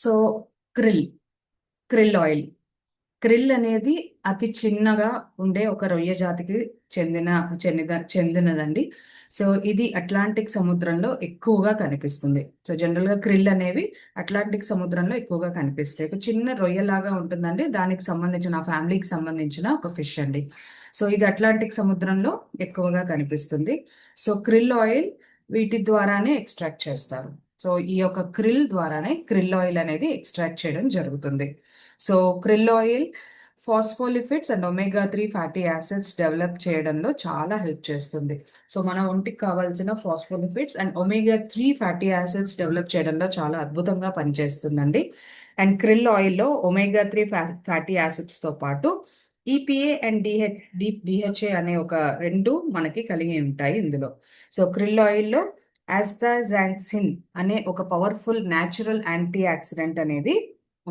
So krill krill oil krill అనేది అతి చిన్నగా ఉండే ఒక రొయ్య జాతికి చెందినదండి. సో ఇది అట్లాంటిక్ సముద్రంలో ఎక్కువగా కనిపిస్తుంది. సో జనరల్ గా క్రిల్ అనేవి అట్లాంటిక్ సముద్రంలో ఎక్కువగా కనిపిస్తాయి. ఒక చిన్న రొయ్యలాగా ఉంటుందండి. దానికి సంబంధించిన ఆ ఫ్యామిలీకి సంబంధించిన ఒక ఫిష్ అండి. సో ఇది అట్లాంటిక్ సముద్రంలో ఎక్కువగా కనిపిస్తుంది. సో క్రిల్ ఆయిల్ వీటి ద్వారానే ఎక్స్ట్రాక్ట్ చేస్తారు. సో ఈ యొక్క క్రిల్ ద్వారానే క్రిల్ ఆయిల్ అనేది ఎక్స్ట్రాక్ట్ చేయడం జరుగుతుంది. So krill oil phospholipids and omega 3 fatty acids develop చేయడంలో చాలా హెల్ప్ చేస్తుంది. సో మన ఒంటికి కావాల్సిన phospholipids and omega 3 fatty acids develop చేయడంలో చాలా అద్భుతంగా పనిచేస్తుందండి. అండ్ క్రిల్ ఆయిల్లో ఒమేగా 3 ఫ్యాటీ యాసిడ్స్ తో పాటు ఈపీఏ అండ్ డిహెచ్ఏ అనే ఒక రెండు మనకి కలిగి ఉంటాయి ఇందులో. సో క్రిల్ ఆయిల్లో ఆస్తాజాక్సిన్ అనే ఒక పవర్ఫుల్ న్యాచురల్ యాంటీ ఆక్సిడెంట్ అనేది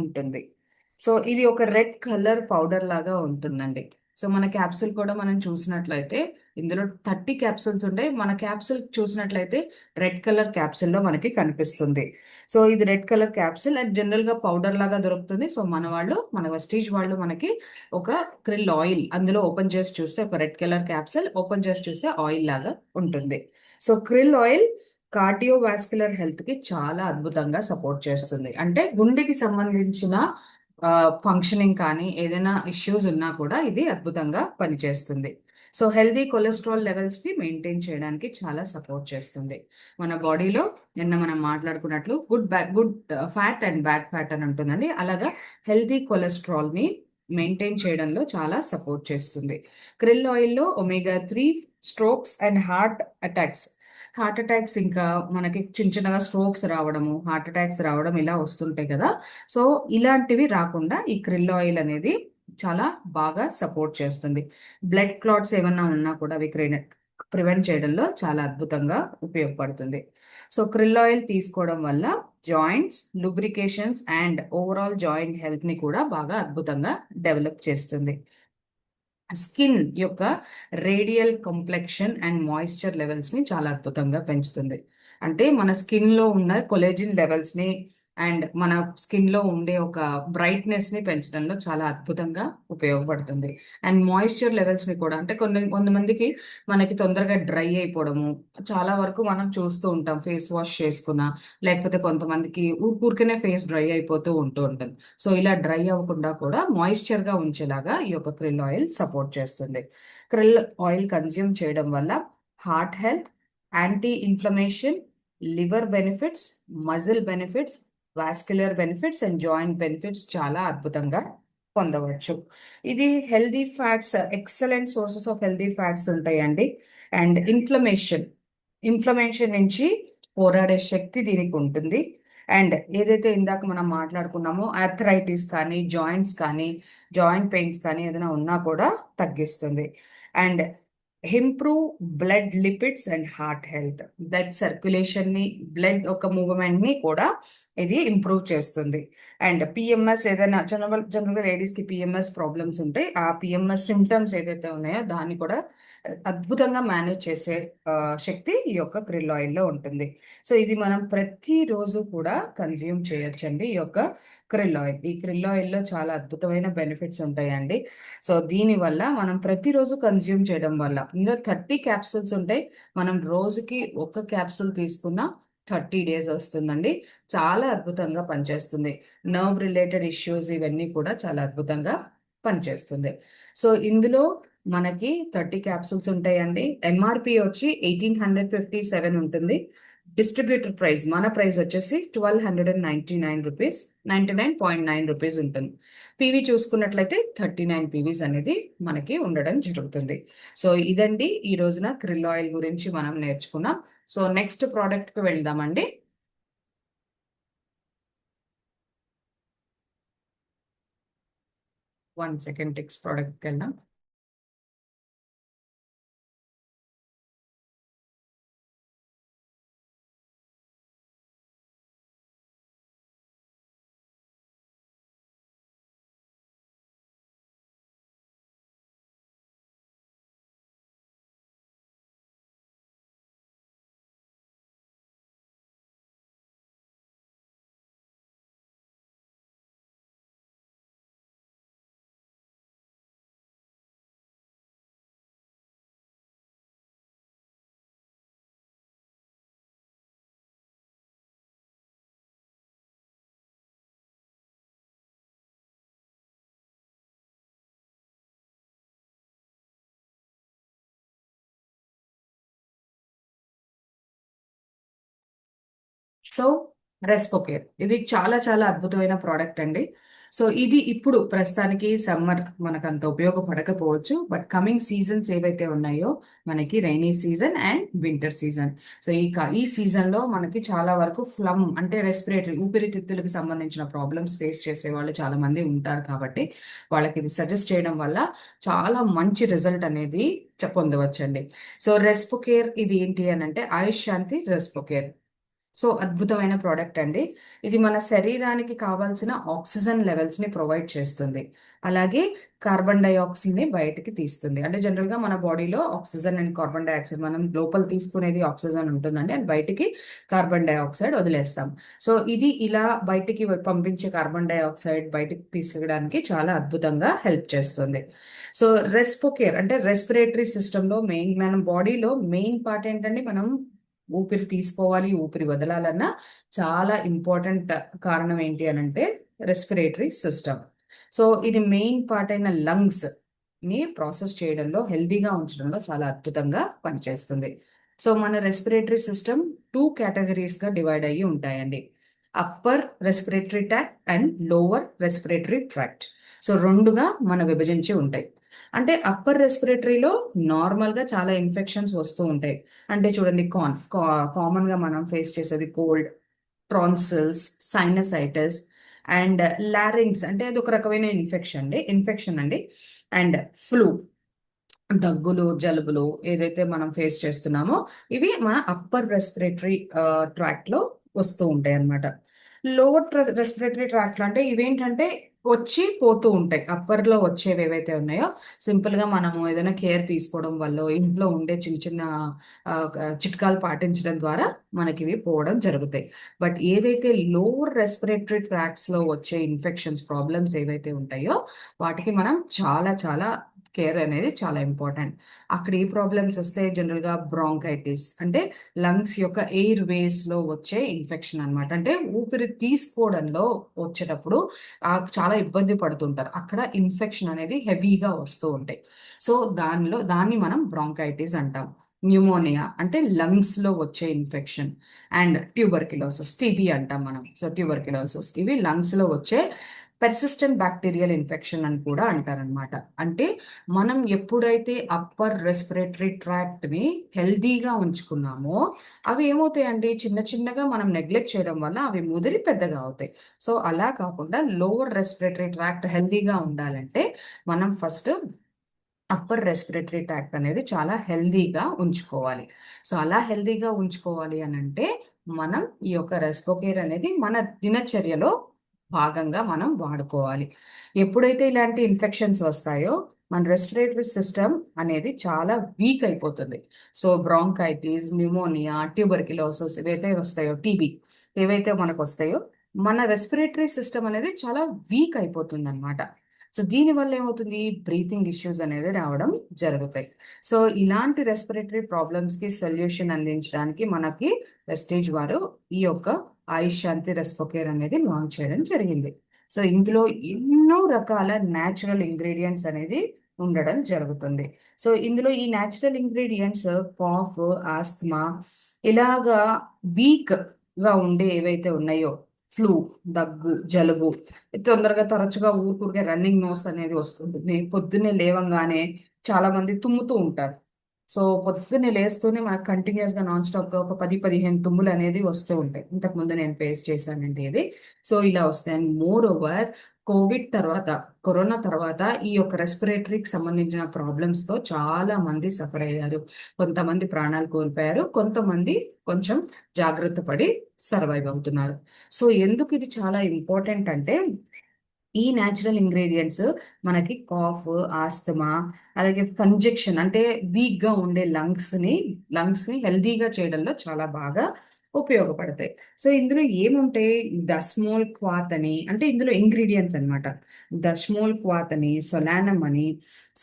ఉంటుంది. సో ఇది ఒక రెడ్ కలర్ పౌడర్ లాగా ఉంటుందండి. సో మన క్యాప్సూల్ కూడా మనం చూసినట్లయితే ఇందులో 30 క్యాప్సూల్స్ ఉంటాయి. మన క్యాప్సూల్ చూసినట్లయితే రెడ్ కలర్ క్యాప్సూల్లో మనకి కనిపిస్తుంది. సో ఇది red colour capsule and general గా పౌడర్ లాగా దొరుకుతుంది. సో మన వెస్టీజ్ వాళ్ళు మనకి ఒక క్రిల్ ఆయిల్ అందులో ఓపెన్ చేసి చూస్తే ఒక రెడ్ కలర్ క్యాప్సూల్ ఓపెన్ చేసి చూస్తే ఆయిల్ లాగా ఉంటుంది. So krill oil cardiovascular health కి చాలా అద్భుతంగా సపోర్ట్ చేస్తుంది. అంటే గుండెకి సంబంధించిన ఫంక్షనింగ్ కానీ ఏదైనా ఇష్యూస్ ఉన్నా కూడా ఇది అద్భుతంగా పనిచేస్తుంది. సో హెల్దీ కొలెస్ట్రాల్ లెవెల్స్ ని మెయింటైన్ చేయడానికి చాలా సపోర్ట్ చేస్తుంది. మన బాడీలో నిన్న మనం మాట్లాడుకున్నట్లు good fat and bad fat అని ఉంటుందండి. అలాగా హెల్దీ కొలెస్ట్రాల్ ని మెయింటైన్ చేయడంలో చాలా సపోర్ట్ చేస్తుంది. క్రిల్ ఆయిల్లో omega 3 strokes and heart attacks ఇంకా మనకి చిన్న చిన్నగా స్ట్రోక్స్ రావడము హార్ట్ అటాక్స్ రావడం ఇలా వస్తుంటాయి కదా. సో ఇలాంటివి రాకుండా ఈ క్రిల్ ఆయిల్ అనేది చాలా బాగా సపోర్ట్ చేస్తుంది. బ్లడ్ క్లాట్స్ ఏమన్నా ఉన్నా కూడా అవి ప్రివెంట్ చేయడంలో చాలా అద్భుతంగా ఉపయోగపడుతుంది. సో క్రిల్ ఆయిల్ తీసుకోవడం వల్ల joints lubrications and overall joint health ని కూడా బాగా అద్భుతంగా డెవలప్ చేస్తుంది. స్కిన్ యొక్క radial complexion and moisture levels ని చాలా అద్భుతంగా పెంచుతుంది. అంటే మన స్కిన్ లో ఉన్న కొలేజిన్ లెవెల్స్ ని అండ్ మన స్కిన్ లో ఉండే ఒక బ్రైట్నెస్ ని పెంచడంలో చాలా అద్భుతంగా ఉపయోగపడుతుంది. అండ్ మాయిశ్చర్ లెవెల్స్ ని కూడా అంటే కొంతమందికి మనకి తొందరగా డ్రై అయిపోవడము చాలా వరకు మనం చూస్తూ ఉంటాం. ఫేస్ వాష్ చేసుకున్నా లేకపోతే కొంతమందికి ఊరికనే ఫేస్ డ్రై అయిపోతూ ఉంటుంది. సో ఇలా డ్రై అవ్వకుండా కూడా మాయిశ్చర్ గా ఉంచేలాగా ఈ యొక్క క్రిల్ ఆయిల్ సపోర్ట్ చేస్తుంది. క్రిల్ ఆయిల్ కన్జ్యూమ్ చేయడం వల్ల heart health, anti inflammation, liver benefits, muscle benefits, vascular benefits and joint benefits చాలా అద్భుతంగా పొందవచ్చు. ఇది healthy fats excellent sources of healthy fats ఉంటాయండి. అండ్ ఇన్ఫ్లమేషన్ నుంచి పోరాడే శక్తి దీనికి ఉంటుంది. అండ్ ఏదైతే ఇందాక మనం మాట్లాడుకున్నామో ఆర్థరైటిస్ కానీ జాయింట్స్ కానీ జాయింట్ పెయిన్స్ కానీ ఏదైనా ఉన్నా కూడా తగ్గిస్తుంది. And improve blood lipids and heart health, blood circulation ని బ్లడ్ ఒక మూవ్మెంట్ ని కూడా ఇది ఇంప్రూవ్ చేస్తుంది. అండ్ పిఎంఎస్ ఏదైనా జనరల్గా లేడీస్ కి పిఎంఎస్ ప్రాబ్లమ్స్ ఉంటాయి. ఆ పిఎంఎస్ సిమ్టమ్స్ ఏదైతే ఉన్నాయో దాన్ని కూడా అద్భుతంగా మేనేజ్ చేసే శక్తి ఈ యొక్క క్రిల్ ఆయిల్ లో ఉంటుంది. సో ఇది మనం ప్రతిరోజు కూడా కన్జ్యూమ్ చేయొచ్చండి. ఈ యొక్క ఈ క్రిల్ ఆయిల్ లో చాలా అద్భుతమైన బెనిఫిట్స్ ఉంటాయండి. సో దీని వల్ల మనం ప్రతిరోజు కన్జ్యూమ్ చేయడం వల్ల ఇందులో 30 క్యాప్సూల్స్ ఉంటాయి. మనం రోజుకి ఒక క్యాప్సూల్ తీసుకున్న 30 డేస్ వస్తుందండి. చాలా అద్భుతంగా పనిచేస్తుంది. నర్వ్ రిలేటెడ్ ఇష్యూస్ ఇవన్నీ కూడా చాలా అద్భుతంగా పనిచేస్తుంది. సో ఇందులో మనకి 30 క్యాప్సూల్స్ ఉంటాయండి. ఎంఆర్పి వచ్చి 1857 ఉంటుంది. డిస్ట్రిబ్యూటర్ ప్రైస్ మన ప్రైస్ వచ్చేసి 1299 రూపీస్, 99.9 రూపీస్ ఉంటుంది. పీవీ చూసుకున్నట్లయితే 39 పీవీస్ అనేది మనకి ఉండడం జరుగుతుంది. సో ఇదండి ఈ రోజున క్రిల్ ఆయిల్ గురించి మనం నేర్చుకున్నాం. సో నెక్స్ట్ ప్రోడక్ట్ కి వెళ్దామండి. 1 సెకండ్ నెక్స్ట్ ప్రోడక్ట్ కి వెళ్దాం. సో రెస్పోకేర్ ఇది చాలా చాలా అద్భుతమైన ప్రోడక్ట్ అండి. సో ఇది ఇప్పుడు ప్రస్తుతానికి సమ్మర్ మనకు అంత ఉపయోగపడకపోవచ్చు, బట్ కమింగ్ సీజన్స్ ఏవైతే ఉన్నాయో మనకి rainy season and winter season. So ఈ సీజన్ లో మనకి చాలా వరకు ఫ్లమ్ అంటే రెస్పిరేటరీ ఊపిరితిత్తులకు సంబంధించిన ప్రాబ్లమ్స్ ఫేస్ చేసే వాళ్ళు చాలా మంది ఉంటారు, కాబట్టి వాళ్ళకి ఇది సజెస్ట్ చేయడం వల్ల చాలా మంచి రిజల్ట్ అనేది పొందవచ్చండి. సో రెస్పోకేర్ ఇది ఏంటి అని అంటే ఆయుష్ శాంతి రెస్పోకేర్. సో అద్భుతమైన ప్రోడక్ట్ అండి. ఇది మన శరీరానికి కావాల్సిన ఆక్సిజన్ లెవెల్స్ ని ప్రొవైడ్ చేస్తుంది. అలాగే కార్బన్ డైఆక్సైడ్ ని బయటికి తీస్తుంది. అంటే జనరల్ గా మన బాడీలో ఆక్సిజన్ అండ్ కార్బన్ డైఆక్సైడ్ మనం లోపల తీసుకునేది ఆక్సిజన్ ఉంటుందండి, అండ్ బయటికి కార్బన్ డైఆక్సైడ్ వదిలేస్తాం. సో ఇది ఇలా బయటికి పంపించే కార్బన్ డైఆక్సైడ్ బయటికి తీసుకెళ్ళడానికి చాలా అద్భుతంగా హెల్ప్ చేస్తుంది. సో రెస్పోకేర్ అంటే రెస్పిరేటరీ సిస్టమ్ లో మెయిన్ మన బాడీలో మెయిన్ పార్ట్ ఏంటంటే మనం ఊపిరి తీసుకోవాలి, ఊపిరి వదలాలన్నా చాలా ఇంపార్టెంట్ కారణం ఏంటి అని అంటే రెస్పిరేటరీ సిస్టమ్. సో ఇది మెయిన్ పార్ట్ అయిన లంగ్స్ ని ప్రాసెస్ చేయడంలో, హెల్దీగా ఉంచడంలో చాలా అద్భుతంగా పనిచేస్తుంది. సో మన రెస్పిరేటరీ సిస్టమ్ 2 కేటగిరీస్ గా డివైడ్ అయ్యి ఉంటాయండి. Upper respiratory tract and lower respiratory tract. So రెండుగా మన విభజించి ఉంటాయి. అంటే అప్పర్ రెస్పిరేటరీలో నార్మల్గా చాలా ఇన్ఫెక్షన్స్ వస్తూ ఉంటాయి. అంటే చూడండి, కామన్ గా మనం ఫేస్ చేసేది కోల్డ్, ట్రాన్సిల్స్, సైనసైటిస్ అండ్ లారింగ్స్ అంటే అది ఒక రకమైన ఇన్ఫెక్షన్ అండి. అండ్ ఫ్లూ, దగ్గులు, జలుబులు ఏదైతే మనం ఫేస్ చేస్తున్నామో ఇవి మన అప్పర్ రెస్పిరేటరీ ట్రాక్ట్ లో వస్తూ ఉంటాయి అన్నమాట. లోవర్ రెస్పిరేటరీ ట్రాక్ట్ లో అంటే ఇవేంటంటే వచ్చి పోతూ ఉంటాయి. అప్పర్ లో వచ్చేవి ఏవైతే ఉన్నాయో సింపుల్ గా మనము ఏదైనా కేర్ తీసుకోవడం వల్ల, ఇంట్లో ఉండే చిన్న చిన్న చిట్కాలు పాటించడం ద్వారా మనకి ఇవి పోవడం జరుగుతాయి. బట్ ఏదైతే లోవర్ రెస్పిరేటరీ ట్రాక్ట్స్ లో వచ్చే ఇన్ఫెక్షన్స్ ప్రాబ్లమ్స్ ఏవైతే ఉంటాయో వాటికి మనం చాలా చాలా కేర్ అనేది చాలా ఇంపార్టెంట్. అక్కడ ఏ ప్రాబ్లమ్స్ వస్తే జనరల్గా బ్రాంకైటిస్ అంటే లంగ్స్ యొక్క ఎయిర్ వేస్ లో వచ్చే ఇన్ఫెక్షన్ అన్నమాట. అంటే ఊపిరి తీసుకోవడంలో వచ్చేటప్పుడు చాలా ఇబ్బంది పడుతుంటారు, అక్కడ ఇన్ఫెక్షన్ అనేది హెవీగా వస్తూ ఉంటాయి. సో దాన్ని మనం బ్రాంకైటిస్ అంటాం. న్యూమోనియా అంటే లంగ్స్ లో వచ్చే ఇన్ఫెక్షన్. అండ్ ట్యూబర్కిలోసిస్, టీబీ అంటాం మనం. సో ట్యూబర్కిలోసిస్ ఇవి లంగ్స్ లో వచ్చే పెర్సిస్టెంట్ బ్యాక్టీరియల్ ఇన్ఫెక్షన్ అని కూడా అంటారనమాట. అంటే మనం ఎప్పుడైతే అప్పర్ రెస్పిరేటరీ ట్రాక్ట్ ని హెల్దీగా ఉంచుకున్నామో అవి ఏమవుతాయండి, చిన్న చిన్నగా మనం నెగ్లెక్ట్ చేయడం వల్ల అవి ముదిరి పెద్దగా అవుతాయి. సో అలా కాకుండా లోవర్ రెస్పిరేటరీ ట్రాక్ట్ హెల్దీగా ఉండాలంటే మనం ఫస్ట్ అప్పర్ రెస్పిరేటరీ ట్రాక్ట్ అనేది చాలా హెల్దీగా ఉంచుకోవాలి. సో అలా హెల్దీగా ఉంచుకోవాలి అని అంటే మనం ఈ యొక్క రెస్పోకేర్ అనేది మన దినచర్యలో భాగంగా మనం వాడుకోవాలి. ఎప్పుడైతే ఇలాంటి ఇన్ఫెక్షన్స్ వస్తాయో మన రెస్పిరేటరీ సిస్టమ్ అనేది చాలా వీక్ అయిపోతుంది. సో బ్రాంకైటిస్, న్యూమోనియా, ట్యూబర్కిలోసిస్ ఏవైతే వస్తాయో, టీబీ ఏవైతే మనకు వస్తాయో మన రెస్పిరేటరీ సిస్టమ్ అనేది చాలా వీక్ అయిపోతుంది అనమాట. సో దీనివల్ల ఏమవుతుంది, బ్రీతింగ్ ఇష్యూస్ అనేది రావడం జరుగుతాయి. సో ఇలాంటి రెస్పిరేటరీ ప్రాబ్లమ్స్ కి సొల్యూషన్ అందించడానికి మనకి వెస్టేజ్ వారు ఈ యొక్క ఆయుష్ శాంతి రెస్పోకేర్ అనేది లాంచ్ చేయడం జరిగింది. సో ఇందులో ఎన్నో రకాల న్యాచురల్ ఇంగ్రీడియంట్స్ అనేది ఉండడం జరుగుతుంది. సో ఇందులో ఈ న్యాచురల్ ఇంగ్రీడియంట్స్ కాఫ్, ఆస్తమా ఇలాగా వీక్ గా ఉండే ఏవైతే ఉన్నాయో, ఫ్లూ, దగ్గు, జలుబు, తొందరగా తరచుగా ఊరుకూరికే రన్నింగ్ నోస్ అనేది వస్తుంటుంది. పొద్దున్నే లేవంగానే చాలా మంది తుమ్ముతూ ఉంటారు. సో పొద్దున్నే లేస్తూనే మనకు కంటిన్యూస్ గా నాన్ స్టాప్ గా ఒక 10-15 తుమ్ములు అనేది వస్తూ ఉంటాయి. ఇంతకు ముందు నేను ఫేస్ చేశానండి ఇది. సో ఇలా వస్తాయి. అండ్ మోర్ ఓవర్ కరోనా తర్వాత ఈ యొక్క రెస్పిరేటరీకి సంబంధించిన ప్రాబ్లమ్స్ తో చాలా మంది సఫర్ అయ్యారు. కొంతమంది ప్రాణాలు కోల్పోయారు, కొంతమంది కొంచెం జాగ్రత్త పడి సర్వైవ్ అవుతున్నారు. సో ఎందుకు ఇది చాలా ఇంపార్టెంట్ అంటే ఈ న్యాచురల్ ఇంగ్రీడియంట్స్ మనకి కాఫ్, ఆస్తమా అలాగే కంజెక్షన్ అంటే వీక్ గా ఉండే లంగ్స్ ని హెల్దీగా చేయడంలో చాలా బాగా ఉపయోగపడతాయి. సో ఇందులో ఏముంటాయి, దస్మోల్ క్వాత్ అని అంటే ఇందులో ఇంగ్రీడియంట్స్ అన్నమాట. దస్మోల్ క్వాత్ అని, సొలానం అని,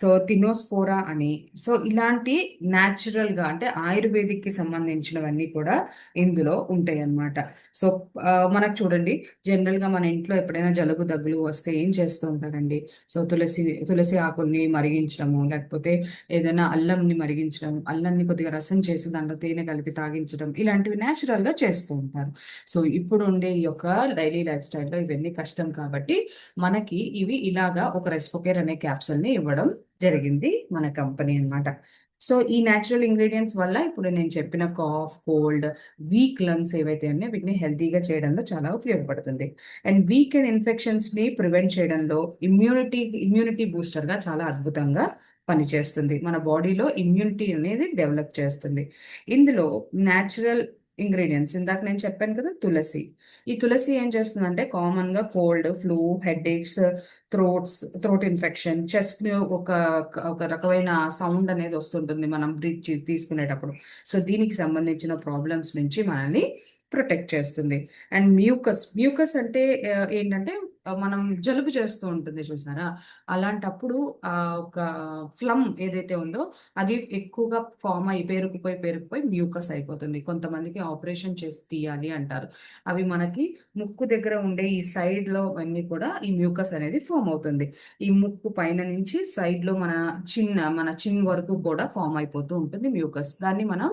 సో తినోస్పోరా అని, సో ఇలాంటి న్యాచురల్ గా అంటే ఆయుర్వేదిక్ కి సంబంధించినవన్నీ కూడా ఇందులో ఉంటాయి అన్నమాట. సో మనకు చూడండి, జనరల్ గా మన ఇంట్లో ఎప్పుడైనా జలుబు, దగ్గులు వస్తే ఏం చేస్తూ ఉంటారండి, సో తులసి ఆకుల్ని మరిగించడము, లేకపోతే ఏదైనా అల్లంని మరిగించడం, అల్లంని కొద్దిగా రసం చేసి దాంట్లో తేనె కలిపి తాగించడం, ఇలాంటివి న్యాచురల్ రెగ్యులర్గా చేస్తూ ఉంటారు. సో ఇప్పుడు ఉండే ఈ యొక్క డైలీ లైఫ్ స్టైల్లో ఇవన్నీ కష్టం కాబట్టి మనకి ఇవి ఇలాగా ఒక రెస్పోకేర్ అనే క్యాప్సూల్ని ఇవ్వడం జరిగింది మన కంపెనీ అన్నమాట. సో ఈ న్యాచురల్ ఇంగ్రీడియంట్స్ వల్ల ఇప్పుడు నేను చెప్పిన కాఫ్, కోల్డ్, వీక్ లంగ్స్ ఏవైతే ఉన్నాయో వీటిని హెల్తీగా చేయడంలో చాలా ఉపయోగపడుతుంది. అండ్ వీకెండ్ ఇన్ఫెక్షన్స్ని ప్రివెంట్ చేయడంలో ఇమ్యూనిటీ బూస్టర్గా చాలా అద్భుతంగా పనిచేస్తుంది. మన బాడీలో ఇమ్యూనిటీ అనేది డెవలప్ చేస్తుంది. ఇందులో న్యాచురల్ ఇంగ్రీడియంట్స్ ఇందాక నేను చెప్పాను కదా, తులసి. ఈ తులసి ఏం చేస్తుందంటే కామన్గా cold, flu, headaches, throat infection, chest ఒక ఒక రకమైన సౌండ్ అనేది వస్తుంటుంది మనం బ్రీత్ తీసుకునేటప్పుడు. సో దీనికి సంబంధించిన ప్రాబ్లమ్స్ నుంచి మనల్ని ప్రొటెక్ట్ చేస్తుంది. అండ్ మ్యూకస్ అంటే ఏంటంటే మనం జలుబు చేస్తూ ఉంటుంది చూసారా, అలాంటప్పుడు ఒక ఫ్లమ్ ఏదైతే ఉందో అది ఎక్కువగా ఫామ్ అయ్యి పేరుకుపోయి మ్యూకస్ అయిపోతుంది. కొంతమందికి ఆపరేషన్ చేసి తీయాలి అంటారు. అవి మనకి ముక్కు దగ్గర ఉండే ఈ సైడ్లో అన్నీ కూడా ఈ మ్యూకస్ అనేది ఫామ్ అవుతుంది. ఈ ముక్కు పైన నుంచి సైడ్లో మన చిన్ వరకు కూడా ఫామ్ అయిపోతూ ఉంటుంది మ్యూకస్. దాన్ని మనం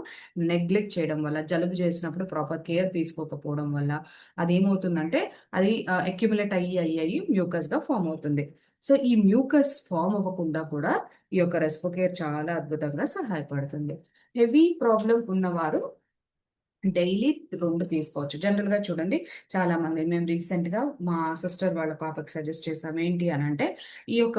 నెగ్లెక్ట్ చేయడం వల్ల, జలుబు చేసినప్పుడు ప్రాపర్ కేర్ తీసుకోకపోవడం వల్ల అదేమవుతుందంటే అది అక్యుములేట్ అయ్యి మ్యూకస్గా ఫామ్ అవుతుంది. సో ఈ మ్యూకస్ ఫామ్ అవ్వకుండా కూడా ఈ యొక్క రెస్పోకేర్ చాలా అద్భుతంగా సహాయపడుతుంది. హెవీ ప్రాబ్లం ఉన్నవారు డైలీ 2 తీసుకోవచ్చు. జనరల్‌గా చూడండి, చాలామంది మేము రీసెంట్‌గా మా సిస్టర్ వాళ్ళ పాపకి సజెస్ట్ చేసాం. ఏంటి అనంటే, ఈ యొక్క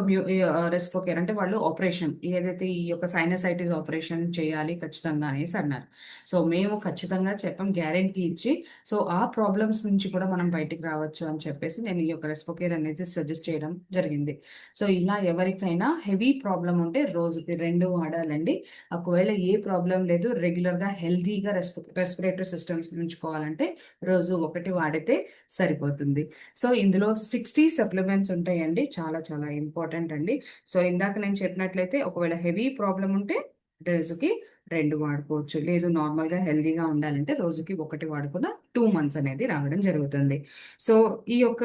రెస్పోకేర్ అంటే వాళ్ళు ఆపరేషన్ ఏదైతే ఈ యొక్క సైనసైటిస్ ఆపరేషన్ చేయాలి ఖచ్చితంగా అనేసి అన్నారు. సో మేము ఖచ్చితంగా చెప్పాం, గ్యారంటీ ఇచ్చి. సో ఆ ప్రాబ్లమ్స్ నుంచి కూడా మనం బయటికి రావచ్చు అని చెప్పేసి నేను ఈ యొక్క రెస్పోకేర్ అనేది సజెస్ట్ చేయడం జరిగింది. సో ఇలా ఎవరికైనా హెవీ ప్రాబ్లమ్ ఉంటే రోజుకి 2 వాడాలండి. ఒకవేళ ఏ ప్రాబ్లం లేదు, రెగ్యులర్గా హెల్తీగా రెస్పిరేటరీ సిస్టమ్స్ ఉంచుకోవాలంటే రోజు ఒకటి వాడితే సరిపోతుంది. సో ఇందులో 60 సప్లిమెంట్స్ ఉంటాయండి. చాలా చాలా ఇంపార్టెంట్ అండి. సో ఇందాక నేను చెప్పినట్లయితే ఒకవేళ హెవీ ప్రాబ్లం ఉంటే రోజుకి 2 వాడుకోవచ్చు. లేదు నార్మల్‌గా హెల్తీగా ఉండాలంటే రోజుకి 1 వాడుకున్న 2 మంత్స్ అనేది రావడం జరుగుతుంది. సో ఈ యొక్క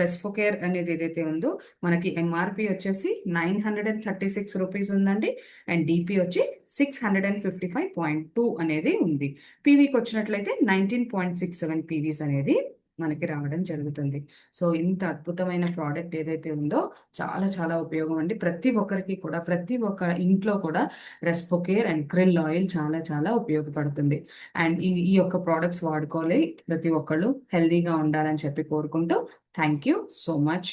రెస్పోకేర్ అనేది ఏదైతే ఉందో మనకి ఎంఆర్‌పి వచ్చేసి ₹936 ఉందండి. అండ్ డీపీ వచ్చి 655.2 అనేది ఉంది. పీవీకి వచ్చినట్లయితే 19.67 పీవీస్ అనేది మనకి రావడం జరుగుతుంది. సో ఇంత అద్భుతమైన ప్రోడక్ట్ ఏదైతే ఉందో చాలా చాలా ఉపయోగం అండి. ప్రతి ఒక్కరికి కూడా, ప్రతి ఒక్క ఇంట్లో కూడా రెస్పోకేర్ అండ్ క్రిల్ ఆయిల్ చాలా చాలా ఉపయోగపడుతుంది. అండ్ ఈ యొక్క ప్రోడక్ట్స్ వాడుకోవాలి ప్రతి ఒక్కళ్ళు హెల్తీగా ఉండాలని చెప్పి కోరుకుంటూ థ్యాంక్ యూ సో మచ్.